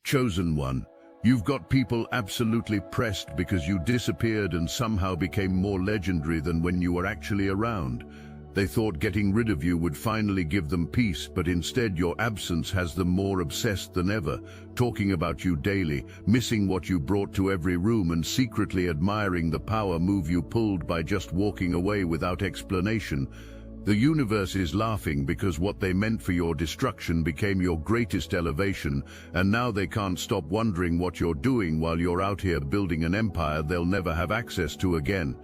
Chosen one, you've got people absolutely pressed because you disappeared and somehow became more legendary than when you were actually around. They thought getting rid of you would finally give them peace, but instead your absence has them more obsessed than ever, talking about you daily, missing what you brought to every room and secretly admiring the power move you pulled by just walking away without explanation. The universe is laughing because what they meant for your destruction became your greatest elevation, and now they can't stop wondering what you're doing while you're out here building an empire they'll never have access to again.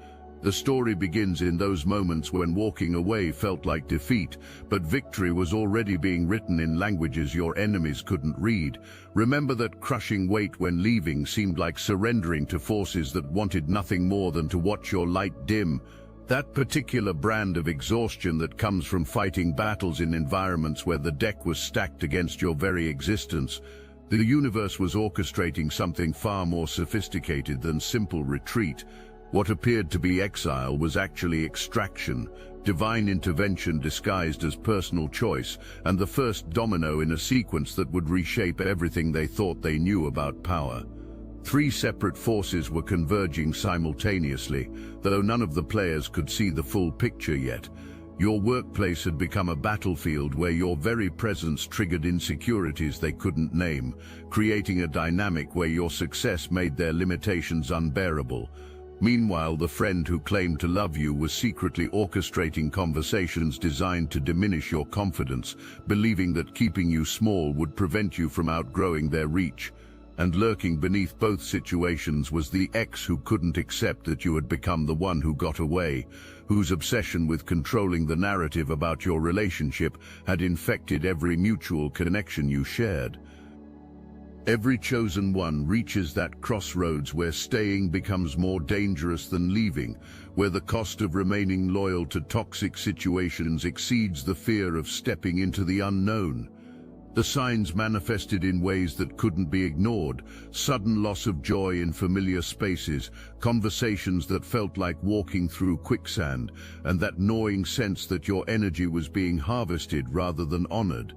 The story begins in those moments when walking away felt like defeat, but victory was already being written in languages your enemies couldn't read. Remember that crushing weight when leaving seemed like surrendering to forces that wanted nothing more than to watch your light dim. That particular brand of exhaustion that comes from fighting battles in environments where the deck was stacked against your very existence. The universe was orchestrating something far more sophisticated than simple retreat. What appeared to be exile was actually extraction, divine intervention disguised as personal choice, and the first domino in a sequence that would reshape everything they thought they knew about power. Three separate forces were converging simultaneously, though none of the players could see the full picture yet. Your workplace had become a battlefield where your very presence triggered insecurities they couldn't name, creating a dynamic where your success made their limitations unbearable. Meanwhile, the friend who claimed to love you was secretly orchestrating conversations designed to diminish your confidence, believing that keeping you small would prevent you from outgrowing their reach. And lurking beneath both situations was the ex who couldn't accept that you had become the one who got away, whose obsession with controlling the narrative about your relationship had infected every mutual connection you shared. Every chosen one reaches that crossroads where staying becomes more dangerous than leaving, where the cost of remaining loyal to toxic situations exceeds the fear of stepping into the unknown. The signs manifested in ways that couldn't be ignored: sudden loss of joy in familiar spaces, conversations that felt like walking through quicksand, and that gnawing sense that your energy was being harvested rather than honored.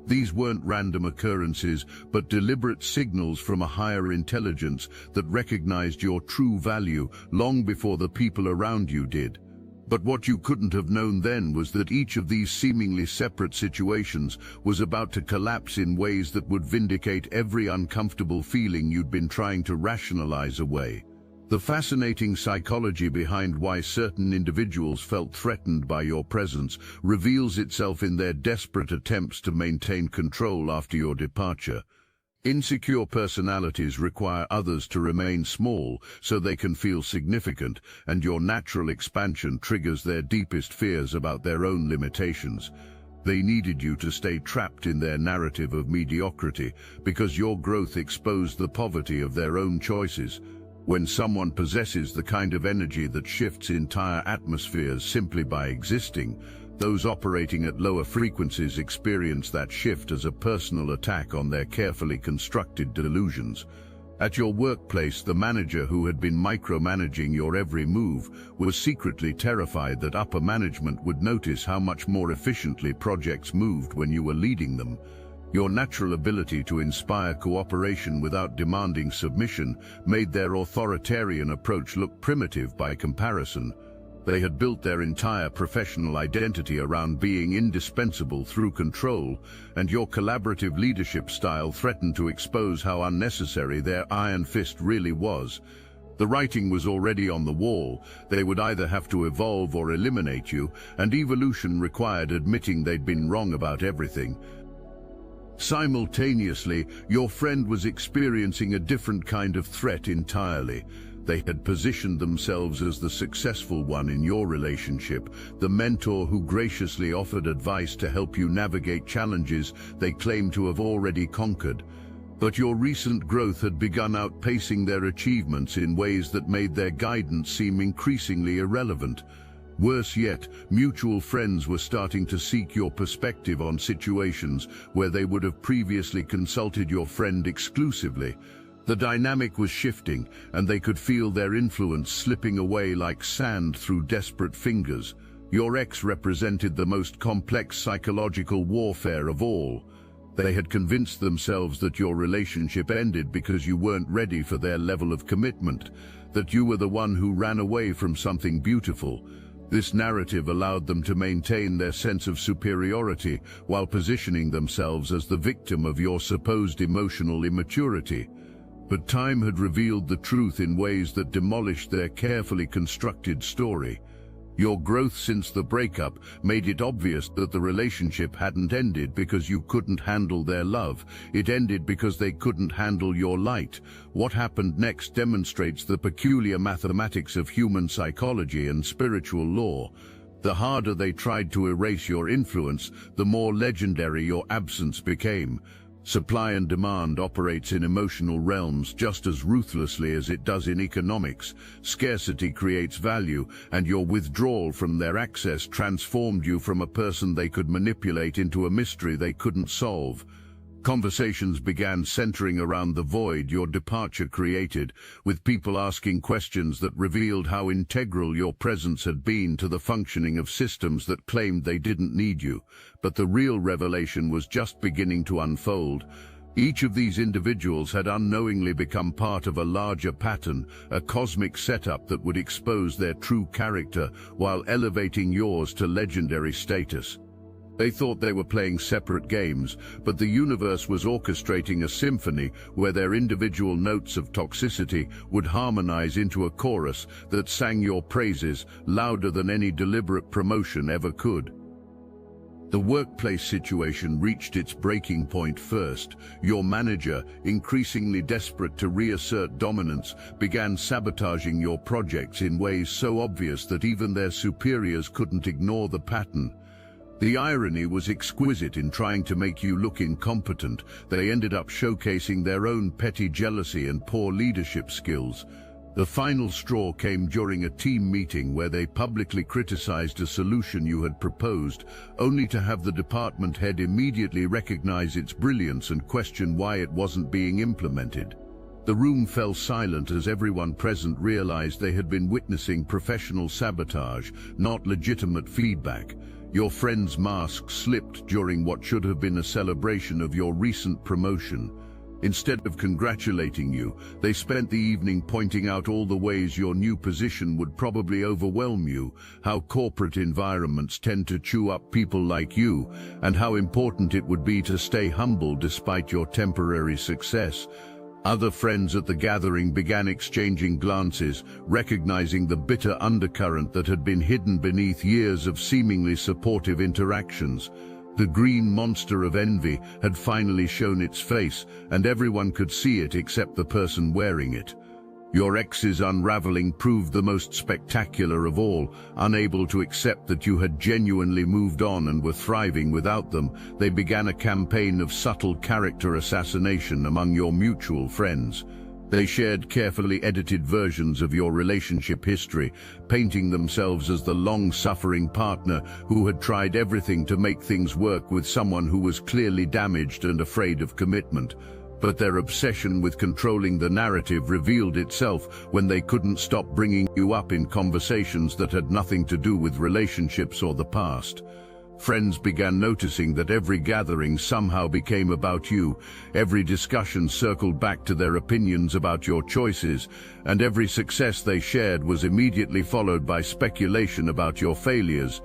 These weren't random occurrences, but deliberate signals from a higher intelligence that recognized your true value long before the people around you did. But what you couldn't have known then was that each of these seemingly separate situations was about to collapse in ways that would vindicate every uncomfortable feeling you'd been trying to rationalize away. The fascinating psychology behind why certain individuals felt threatened by your presence reveals itself in their desperate attempts to maintain control after your departure. Insecure personalities require others to remain small so they can feel significant, and your natural expansion triggers their deepest fears about their own limitations. They needed you to stay trapped in their narrative of mediocrity because your growth exposed the poverty of their own choices. When someone possesses the kind of energy that shifts entire atmospheres simply by existing, those operating at lower frequencies experience that shift as a personal attack on their carefully constructed delusions. At your workplace, the manager who had been micromanaging your every move was secretly terrified that upper management would notice how much more efficiently projects moved when you were leading them. Your natural ability to inspire cooperation without demanding submission made their authoritarian approach look primitive by comparison. They had built their entire professional identity around being indispensable through control, and your collaborative leadership style threatened to expose how unnecessary their iron fist really was. The writing was already on the wall. They would either have to evolve or eliminate you, and evolution required admitting they'd been wrong about everything. Simultaneously, your friend was experiencing a different kind of threat entirely. They had positioned themselves as the successful one in your relationship, the mentor who graciously offered advice to help you navigate challenges they claimed to have already conquered. But your recent growth had begun outpacing their achievements in ways that made their guidance seem increasingly irrelevant. Worse yet, mutual friends were starting to seek your perspective on situations where they would have previously consulted your friend exclusively. The dynamic was shifting, and they could feel their influence slipping away like sand through desperate fingers. Your ex represented the most complex psychological warfare of all. They had convinced themselves that your relationship ended because you weren't ready for their level of commitment, that you were the one who ran away from something beautiful. This narrative allowed them to maintain their sense of superiority while positioning themselves as the victim of your supposed emotional immaturity. But time had revealed the truth in ways that demolished their carefully constructed story. Your growth since the breakup made it obvious that the relationship hadn't ended because you couldn't handle their love. It ended because they couldn't handle your light. What happened next demonstrates the peculiar mathematics of human psychology and spiritual law. The harder they tried to erase your influence, the more legendary your absence became. Supply and demand operates in emotional realms just as ruthlessly as it does in economics. Scarcity creates value, and your withdrawal from their access transformed you from a person they could manipulate into a mystery they couldn't solve. Conversations began centering around the void your departure created, with people asking questions that revealed how integral your presence had been to the functioning of systems that claimed they didn't need you. But the real revelation was just beginning to unfold. Each of these individuals had unknowingly become part of a larger pattern, a cosmic setup that would expose their true character while elevating yours to legendary status. They thought they were playing separate games, but the universe was orchestrating a symphony where their individual notes of toxicity would harmonize into a chorus that sang your praises louder than any deliberate promotion ever could. The workplace situation reached its breaking point first. Your manager, increasingly desperate to reassert dominance, began sabotaging your projects in ways so obvious that even their superiors couldn't ignore the pattern. The irony was exquisite. In trying to make you look incompetent, they ended up showcasing their own petty jealousy and poor leadership skills. The final straw came during a team meeting where they publicly criticized a solution you had proposed, only to have the department head immediately recognize its brilliance and question why it wasn't being implemented. The room fell silent as everyone present realized they had been witnessing professional sabotage, not legitimate feedback. Your friend's mask slipped during what should have been a celebration of your recent promotion. Instead of congratulating you, they spent the evening pointing out all the ways your new position would probably overwhelm you, how corporate environments tend to chew up people like you, and how important it would be to stay humble despite your temporary success. Other friends at the gathering began exchanging glances, recognizing the bitter undercurrent that had been hidden beneath years of seemingly supportive interactions. The green monster of envy had finally shown its face, and everyone could see it except the person wearing it. Your ex's unraveling proved the most spectacular of all. Unable to accept that you had genuinely moved on and were thriving without them, they began a campaign of subtle character assassination among your mutual friends. They shared carefully edited versions of your relationship history, painting themselves as the long-suffering partner who had tried everything to make things work with someone who was clearly damaged and afraid of commitment. But their obsession with controlling the narrative revealed itself when they couldn't stop bringing you up in conversations that had nothing to do with relationships or the past. Friends began noticing that every gathering somehow became about you, every discussion circled back to their opinions about your choices, and every success they shared was immediately followed by speculation about your failures.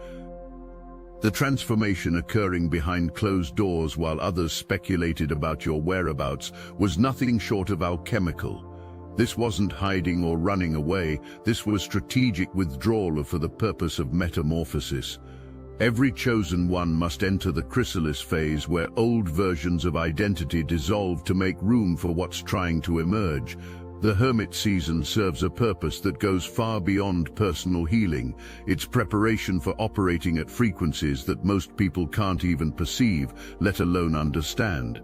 The transformation occurring behind closed doors while others speculated about your whereabouts was nothing short of alchemical. This wasn't hiding or running away, this was strategic withdrawal for the purpose of metamorphosis. Every chosen one must enter the chrysalis phase where old versions of identity dissolve to make room for what's trying to emerge. The hermit season serves a purpose that goes far beyond personal healing. It's preparation for operating at frequencies that most people can't even perceive, let alone understand.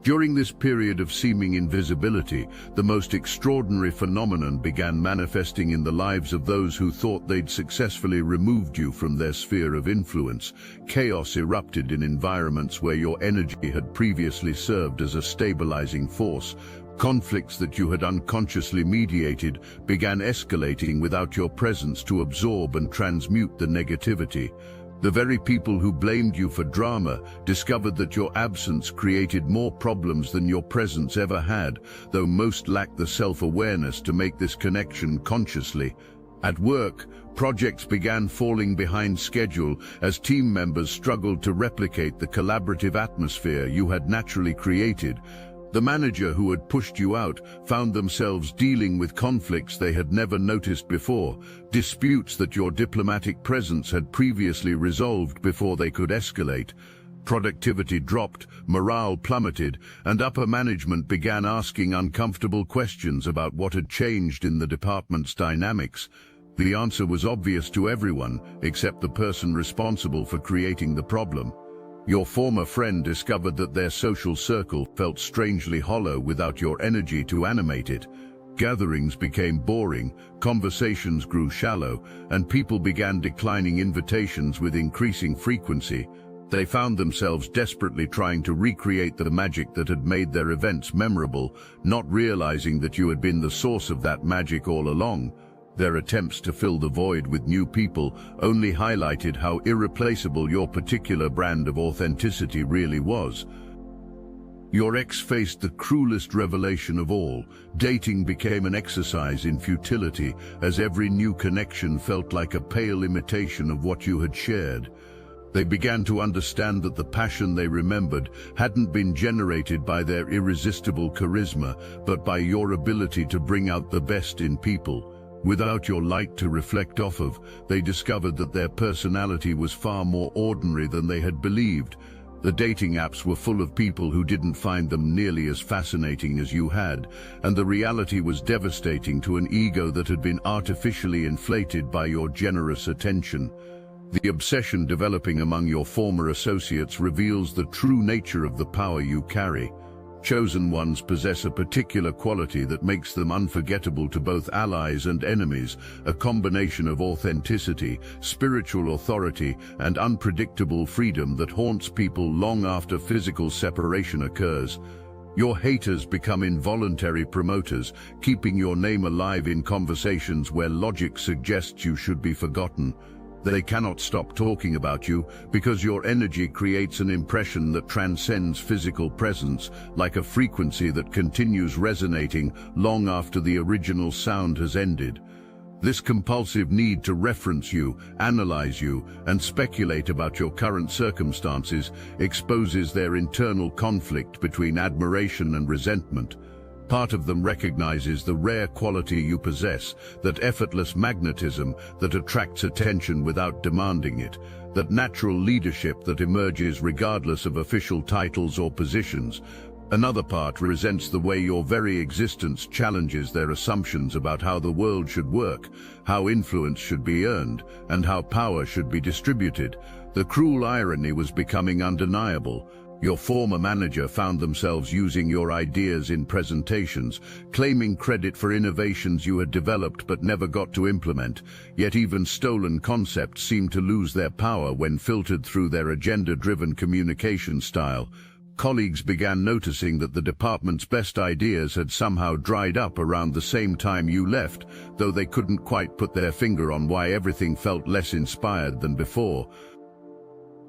During this period of seeming invisibility, the most extraordinary phenomenon began manifesting in the lives of those who thought they'd successfully removed you from their sphere of influence. Chaos erupted in environments where your energy had previously served as a stabilizing force. Conflicts that you had unconsciously mediated began escalating without your presence to absorb and transmute the negativity. The very people who blamed you for drama discovered that your absence created more problems than your presence ever had, though most lacked the self-awareness to make this connection consciously. At work, projects began falling behind schedule as team members struggled to replicate the collaborative atmosphere you had naturally created. The manager who had pushed you out found themselves dealing with conflicts they had never noticed before, disputes that your diplomatic presence had previously resolved before they could escalate. Productivity dropped, morale plummeted, and upper management began asking uncomfortable questions about what had changed in the department's dynamics. The answer was obvious to everyone, except the person responsible for creating the problem. Your former friend discovered that their social circle felt strangely hollow without your energy to animate it. Gatherings became boring, conversations grew shallow, and people began declining invitations with increasing frequency. They found themselves desperately trying to recreate the magic that had made their events memorable, not realizing that you had been the source of that magic all along. Their attempts to fill the void with new people only highlighted how irreplaceable your particular brand of authenticity really was. Your ex faced the cruelest revelation of all. Dating became an exercise in futility, as every new connection felt like a pale imitation of what you had shared. They began to understand that the passion they remembered hadn't been generated by their irresistible charisma, but by your ability to bring out the best in people. Without your light to reflect off of, they discovered that their personality was far more ordinary than they had believed. The dating apps were full of people who didn't find them nearly as fascinating as you had, and the reality was devastating to an ego that had been artificially inflated by your generous attention. The obsession developing among your former associates reveals the true nature of the power you carry. Chosen ones possess a particular quality that makes them unforgettable to both allies and enemies, a combination of authenticity, spiritual authority, and unpredictable freedom that haunts people long after physical separation occurs. Your haters become involuntary promoters, keeping your name alive in conversations where logic suggests you should be forgotten. They cannot stop talking about you because your energy creates an impression that transcends physical presence, like a frequency that continues resonating long after the original sound has ended. This compulsive need to reference you, analyze you, and speculate about your current circumstances exposes their internal conflict between admiration and resentment. Part of them recognizes the rare quality you possess, that effortless magnetism that attracts attention without demanding it, that natural leadership that emerges regardless of official titles or positions. Another part resents the way your very existence challenges their assumptions about how the world should work, how influence should be earned, and how power should be distributed. The cruel irony was becoming undeniable. Your former manager found themselves using your ideas in presentations, claiming credit for innovations you had developed but never got to implement, yet even stolen concepts seemed to lose their power when filtered through their agenda-driven communication style. Colleagues began noticing that the department's best ideas had somehow dried up around the same time you left, though they couldn't quite put their finger on why everything felt less inspired than before.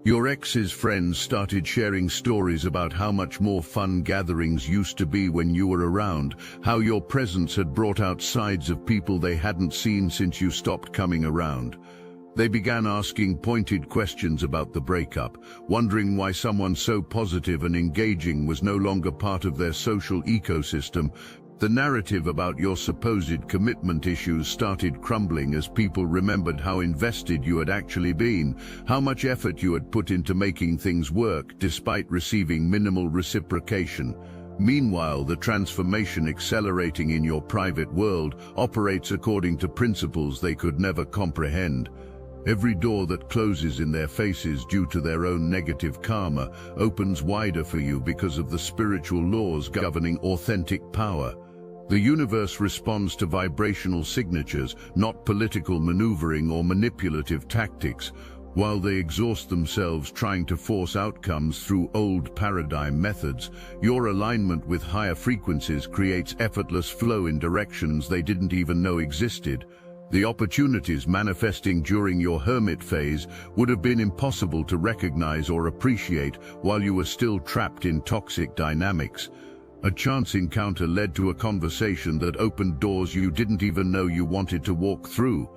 Your ex's friends started sharing stories about how much more fun gatherings used to be when you were around, how your presence had brought out sides of people they hadn't seen since you stopped coming around. They began asking pointed questions about the breakup, wondering why someone so positive and engaging was no longer part of their social ecosystem. The narrative about your supposed commitment issues started crumbling as people remembered how invested you had actually been, how much effort you had put into making things work despite receiving minimal reciprocation. Meanwhile, the transformation accelerating in your private world operates according to principles they could never comprehend. Every door that closes in their faces due to their own negative karma opens wider for you because of the spiritual laws governing authentic power. The universe responds to vibrational signatures, not political maneuvering or manipulative tactics. While they exhaust themselves trying to force outcomes through old paradigm methods, your alignment with higher frequencies creates effortless flow in directions they didn't even know existed. The opportunities manifesting during your hermit phase would have been impossible to recognize or appreciate while you were still trapped in toxic dynamics. A chance encounter led to a conversation that opened doors you didn't even know you wanted to walk through.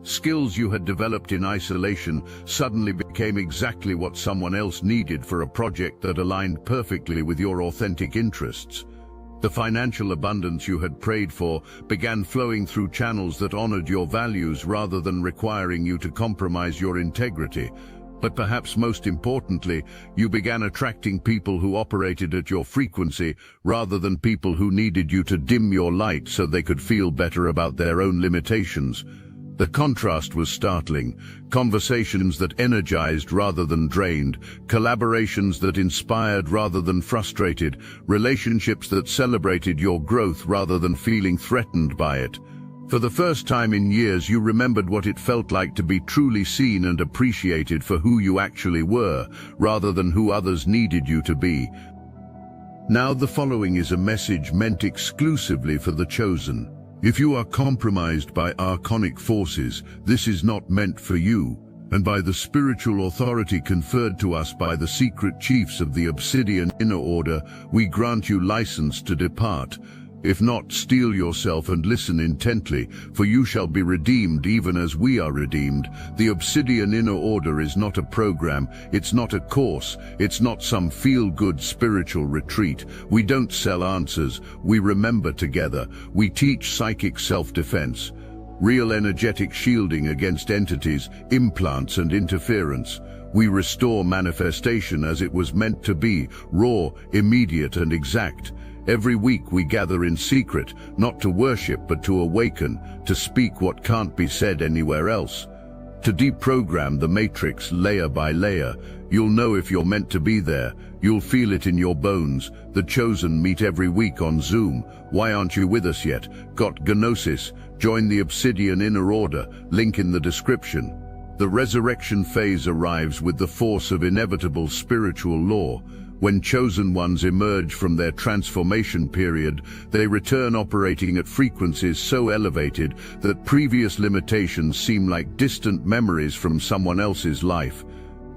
Skills you had developed in isolation suddenly became exactly what someone else needed for a project that aligned perfectly with your authentic interests. The financial abundance you had prayed for began flowing through channels that honored your values rather than requiring you to compromise your integrity. But perhaps most importantly, you began attracting people who operated at your frequency rather than people who needed you to dim your light so they could feel better about their own limitations. The contrast was startling. Conversations that energized rather than drained, collaborations that inspired rather than frustrated, relationships that celebrated your growth rather than feeling threatened by it. For the first time in years, you remembered what it felt like to be truly seen and appreciated for who you actually were, rather than who others needed you to be. Now the following is a message meant exclusively for the chosen. If you are compromised by archonic forces, this is not meant for you, and by the spiritual authority conferred to us by the secret chiefs of the Obsidian Inner Order, we grant you license to depart. If not, steel yourself and listen intently, for you shall be redeemed even as we are redeemed. The Obsidian Inner Order is not a program, it's not a course, it's not some feel-good spiritual retreat. We don't sell answers, we remember together. We teach psychic self-defense, real energetic shielding against entities, implants and interference. We restore manifestation as it was meant to be, raw, immediate and exact. Every week we gather in secret, not to worship but to awaken, to speak what can't be said anywhere else. To deprogram the matrix layer by layer. You'll know if you're meant to be there. You'll feel it in your bones. The chosen meet every week on Zoom. Why aren't you with us yet? Got Gnosis? Join the Obsidian Inner Order. Link in the description. The resurrection phase arrives with the force of inevitable spiritual law. When chosen ones emerge from their transformation period, they return operating at frequencies so elevated that previous limitations seem like distant memories from someone else's life.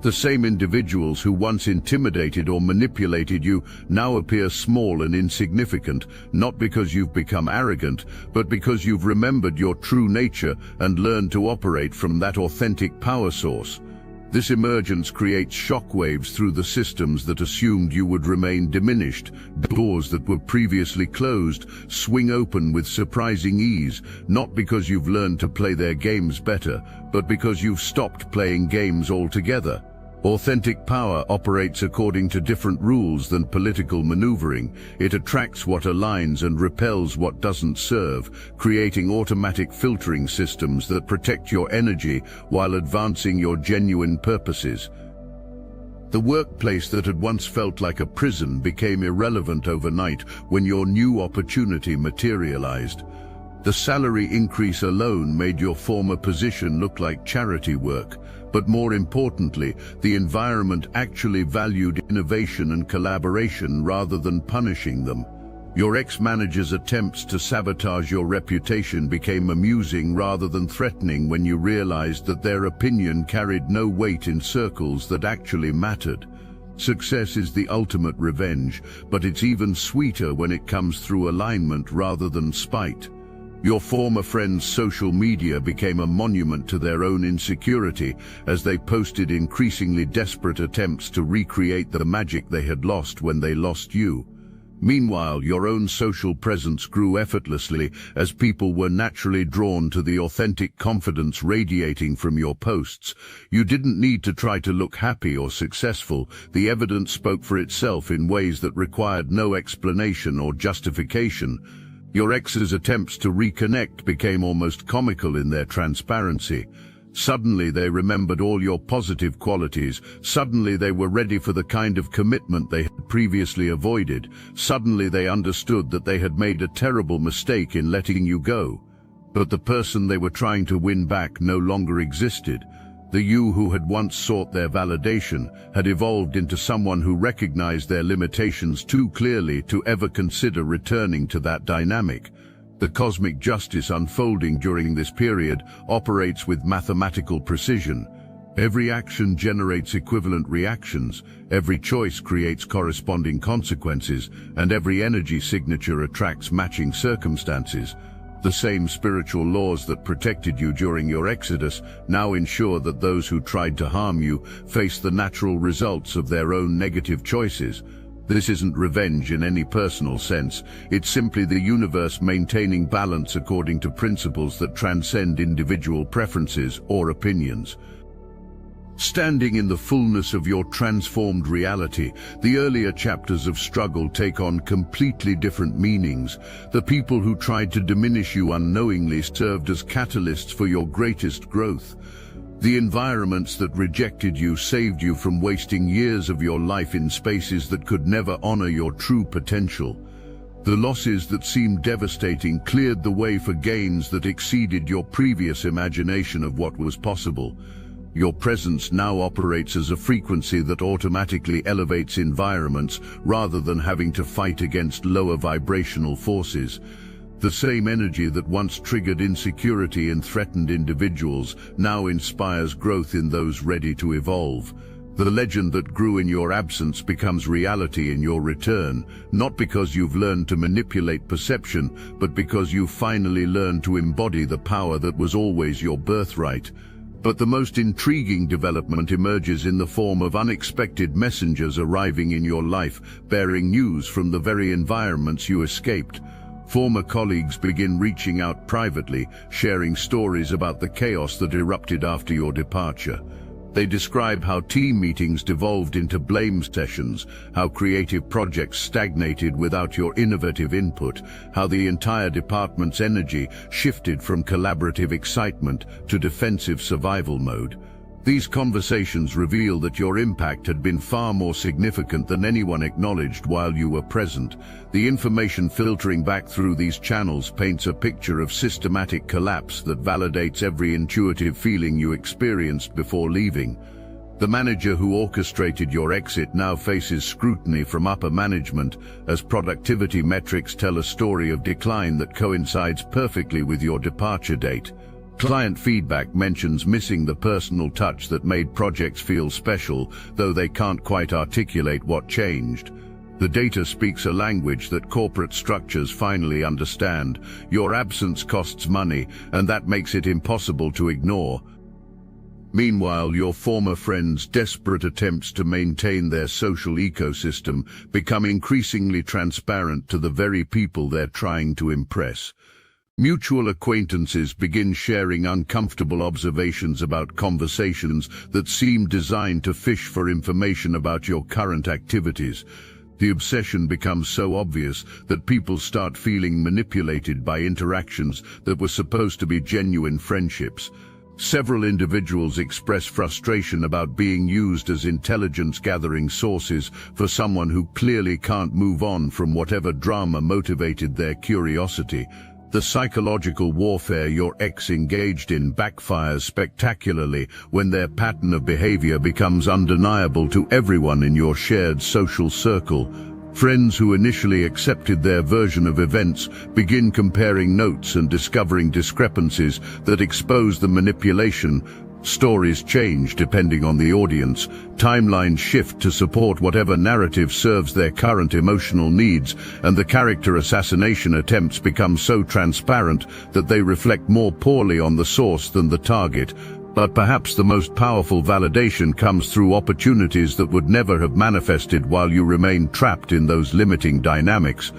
The same individuals who once intimidated or manipulated you now appear small and insignificant, not because you've become arrogant, but because you've remembered your true nature and learned to operate from that authentic power source. This emergence creates shockwaves through the systems that assumed you would remain diminished. Doors that were previously closed swing open with surprising ease, not because you've learned to play their games better, but because you've stopped playing games altogether. Authentic power operates according to different rules than political maneuvering. It attracts what aligns and repels what doesn't serve, creating automatic filtering systems that protect your energy while advancing your genuine purposes. The workplace that had once felt like a prison became irrelevant overnight when your new opportunity materialized. The salary increase alone made your former position look like charity work. But more importantly, the environment actually valued innovation and collaboration rather than punishing them. Your ex-manager's attempts to sabotage your reputation became amusing rather than threatening when you realized that their opinion carried no weight in circles that actually mattered. Success is the ultimate revenge, but it's even sweeter when it comes through alignment rather than spite. Your former friends' social media became a monument to their own insecurity as they posted increasingly desperate attempts to recreate the magic they had lost when they lost you. Meanwhile, your own social presence grew effortlessly as people were naturally drawn to the authentic confidence radiating from your posts. You didn't need to try to look happy or successful. The evidence spoke for itself in ways that required no explanation or justification. Your ex's attempts to reconnect became almost comical in their transparency. Suddenly they remembered all your positive qualities. Suddenly they were ready for the kind of commitment they had previously avoided. Suddenly they understood that they had made a terrible mistake in letting you go. But the person they were trying to win back no longer existed. The you who had once sought their validation had evolved into someone who recognized their limitations too clearly to ever consider returning to that dynamic. The cosmic justice unfolding during this period operates with mathematical precision. Every action generates equivalent reactions, every choice creates corresponding consequences, and every energy signature attracts matching circumstances. The same spiritual laws that protected you during your exodus now ensure that those who tried to harm you face the natural results of their own negative choices. This isn't revenge in any personal sense, it's simply the universe maintaining balance according to principles that transcend individual preferences or opinions. Standing in the fullness of your transformed reality, the earlier chapters of struggle take on completely different meanings. The people who tried to diminish you unknowingly served as catalysts for your greatest growth. The environments that rejected you saved you from wasting years of your life in spaces that could never honor your true potential. The losses that seemed devastating cleared the way for gains that exceeded your previous imagination of what was possible. Your presence now operates as a frequency that automatically elevates environments rather than having to fight against lower vibrational forces. The same energy that once triggered insecurity and threatened individuals now inspires growth in those ready to evolve. The legend that grew in your absence becomes reality in your return, not because you've learned to manipulate perception, but because you've finally learned to embody the power that was always your birthright. But the most intriguing development emerges in the form of unexpected messengers arriving in your life, bearing news from the very environments you escaped. Former colleagues begin reaching out privately, sharing stories about the chaos that erupted after your departure. They describe how team meetings devolved into blame sessions, how creative projects stagnated without your innovative input, how the entire department's energy shifted from collaborative excitement to defensive survival mode. These conversations reveal that your impact had been far more significant than anyone acknowledged while you were present. The information filtering back through these channels paints a picture of systematic collapse that validates every intuitive feeling you experienced before leaving. The manager who orchestrated your exit now faces scrutiny from upper management, as productivity metrics tell a story of decline that coincides perfectly with your departure date. Client feedback mentions missing the personal touch that made projects feel special, though they can't quite articulate what changed. The data speaks a language that corporate structures finally understand. Your absence costs money, and that makes it impossible to ignore. Meanwhile, your former friends' desperate attempts to maintain their social ecosystem become increasingly transparent to the very people they're trying to impress. Mutual acquaintances begin sharing uncomfortable observations about conversations that seem designed to fish for information about your current activities. The obsession becomes so obvious that people start feeling manipulated by interactions that were supposed to be genuine friendships. Several individuals express frustration about being used as intelligence-gathering sources for someone who clearly can't move on from whatever drama motivated their curiosity. The psychological warfare your ex engaged in backfires spectacularly when their pattern of behavior becomes undeniable to everyone in your shared social circle. Friends who initially accepted their version of events begin comparing notes and discovering discrepancies that expose the manipulation. Stories change depending on the audience. Timelines shift to support whatever narrative serves their current emotional needs, and the character assassination attempts become so transparent that they reflect more poorly on the source than the target. But perhaps the most powerful validation comes through opportunities that would never have manifested while you remained trapped in those limiting dynamics.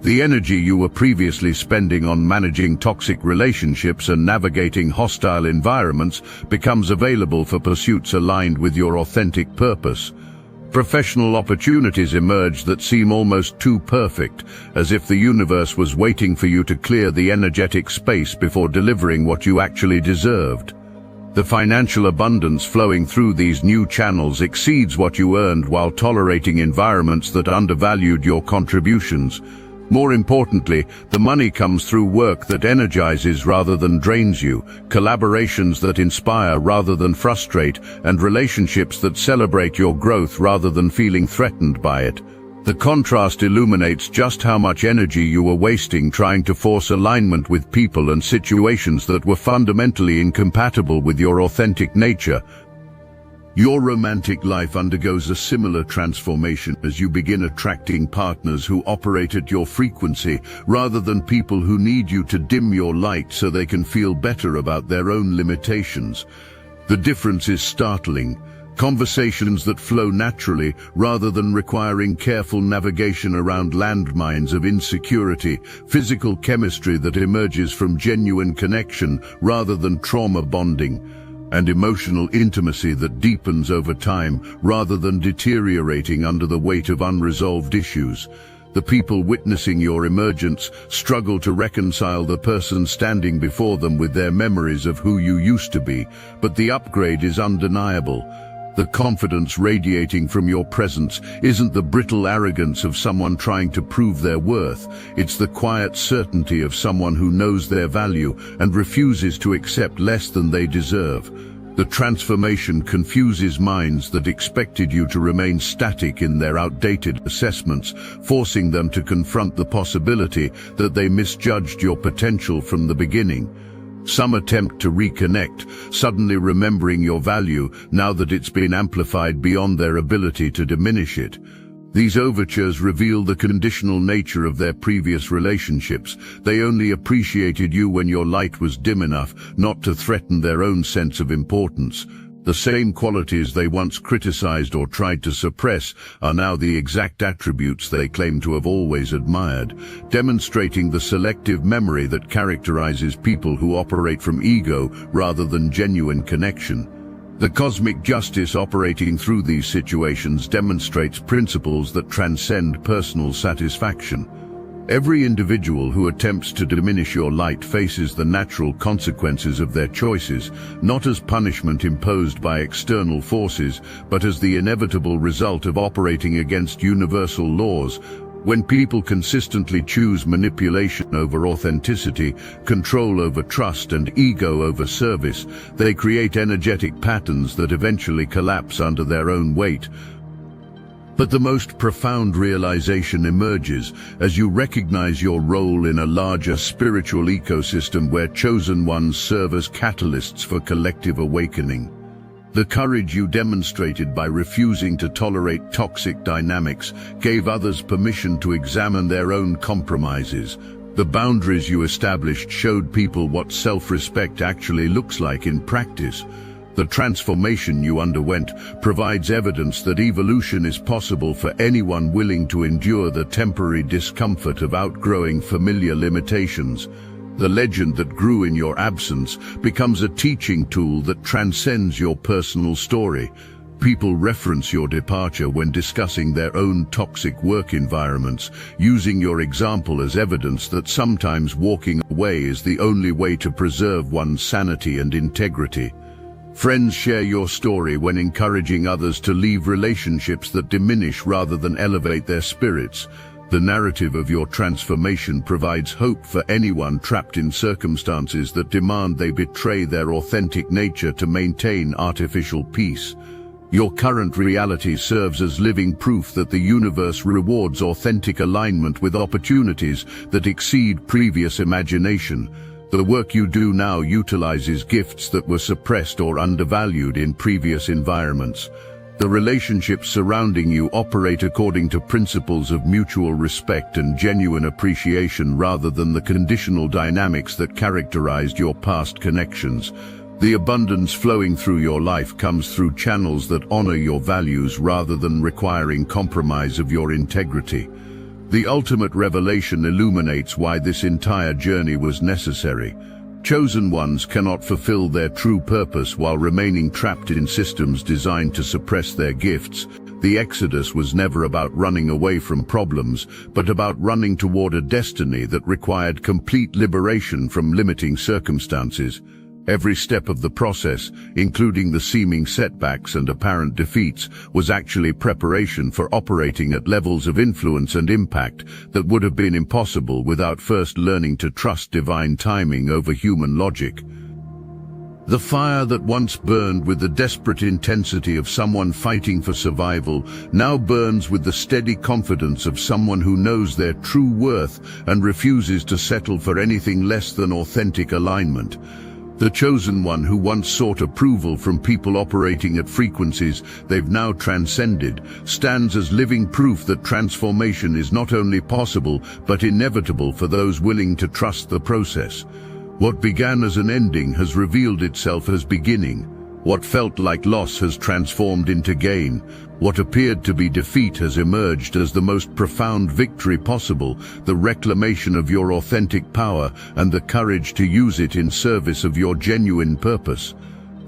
The energy you were previously spending on managing toxic relationships and navigating hostile environments becomes available for pursuits aligned with your authentic purpose. Professional opportunities emerge that seem almost too perfect, as if the universe was waiting for you to clear the energetic space before delivering what you actually deserved. The financial abundance flowing through these new channels exceeds what you earned while tolerating environments that undervalued your contributions. More importantly, the money comes through work that energizes rather than drains you, collaborations that inspire rather than frustrate, and relationships that celebrate your growth rather than feeling threatened by it. The contrast illuminates just how much energy you were wasting trying to force alignment with people and situations that were fundamentally incompatible with your authentic nature. Your romantic life undergoes a similar transformation as you begin attracting partners who operate at your frequency rather than people who need you to dim your light so they can feel better about their own limitations. The difference is startling. Conversations that flow naturally rather than requiring careful navigation around landmines of insecurity, physical chemistry that emerges from genuine connection rather than trauma bonding, and emotional intimacy that deepens over time rather than deteriorating under the weight of unresolved issues. The people witnessing your emergence struggle to reconcile the person standing before them with their memories of who you used to be, but the upgrade is undeniable. The confidence radiating from your presence isn't the brittle arrogance of someone trying to prove their worth. It's the quiet certainty of someone who knows their value and refuses to accept less than they deserve. The transformation confuses minds that expected you to remain static in their outdated assessments, forcing them to confront the possibility that they misjudged your potential from the beginning. Some attempt to reconnect, suddenly remembering your value now that it's been amplified beyond their ability to diminish it. These overtures reveal the conditional nature of their previous relationships. They only appreciated you when your light was dim enough not to threaten their own sense of importance. The same qualities they once criticized or tried to suppress are now the exact attributes they claim to have always admired, demonstrating the selective memory that characterizes people who operate from ego rather than genuine connection. The cosmic justice operating through these situations demonstrates principles that transcend personal satisfaction. Every individual who attempts to diminish your light faces the natural consequences of their choices, not as punishment imposed by external forces, but as the inevitable result of operating against universal laws. When people consistently choose manipulation over authenticity, control over trust, and ego over service, they create energetic patterns that eventually collapse under their own weight. But the most profound realization emerges as you recognize your role in a larger spiritual ecosystem where chosen ones serve as catalysts for collective awakening. The courage you demonstrated by refusing to tolerate toxic dynamics gave others permission to examine their own compromises. The boundaries you established showed people what self-respect actually looks like in practice. The transformation you underwent provides evidence that evolution is possible for anyone willing to endure the temporary discomfort of outgrowing familiar limitations. The legend that grew in your absence becomes a teaching tool that transcends your personal story. People reference your departure when discussing their own toxic work environments, using your example as evidence that sometimes walking away is the only way to preserve one's sanity and integrity. Friends share your story when encouraging others to leave relationships that diminish rather than elevate their spirits. The narrative of your transformation provides hope for anyone trapped in circumstances that demand they betray their authentic nature to maintain artificial peace. Your current reality serves as living proof that the universe rewards authentic alignment with opportunities that exceed previous imagination. The work you do now utilizes gifts that were suppressed or undervalued in previous environments. The relationships surrounding you operate according to principles of mutual respect and genuine appreciation rather than the conditional dynamics that characterized your past connections. The abundance flowing through your life comes through channels that honor your values rather than requiring compromise of your integrity. The ultimate revelation illuminates why this entire journey was necessary. Chosen ones cannot fulfill their true purpose while remaining trapped in systems designed to suppress their gifts. The exodus was never about running away from problems, but about running toward a destiny that required complete liberation from limiting circumstances. Every step of the process, including the seeming setbacks and apparent defeats, was actually preparation for operating at levels of influence and impact that would have been impossible without first learning to trust divine timing over human logic. The fire that once burned with the desperate intensity of someone fighting for survival now burns with the steady confidence of someone who knows their true worth and refuses to settle for anything less than authentic alignment. The chosen one who once sought approval from people operating at frequencies they've now transcended stands as living proof that transformation is not only possible but inevitable for those willing to trust the process. What began as an ending has revealed itself as beginning. What felt like loss has transformed into gain. What appeared to be defeat has emerged as the most profound victory possible, the reclamation of your authentic power and the courage to use it in service of your genuine purpose.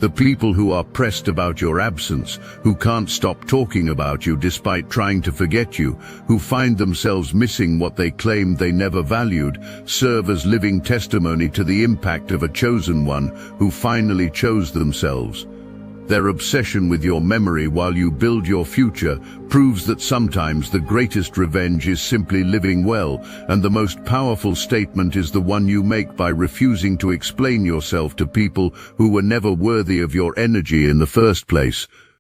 The people who are pressed about your absence, who can't stop talking about you despite trying to forget you, who find themselves missing what they claimed they never valued, serve as living testimony to the impact of a chosen one who finally chose themselves. Their obsession with your memory while you build your future proves that sometimes the greatest revenge is simply living well, and the most powerful statement is the one you make by refusing to explain yourself to people who were never worthy of your energy in the first place.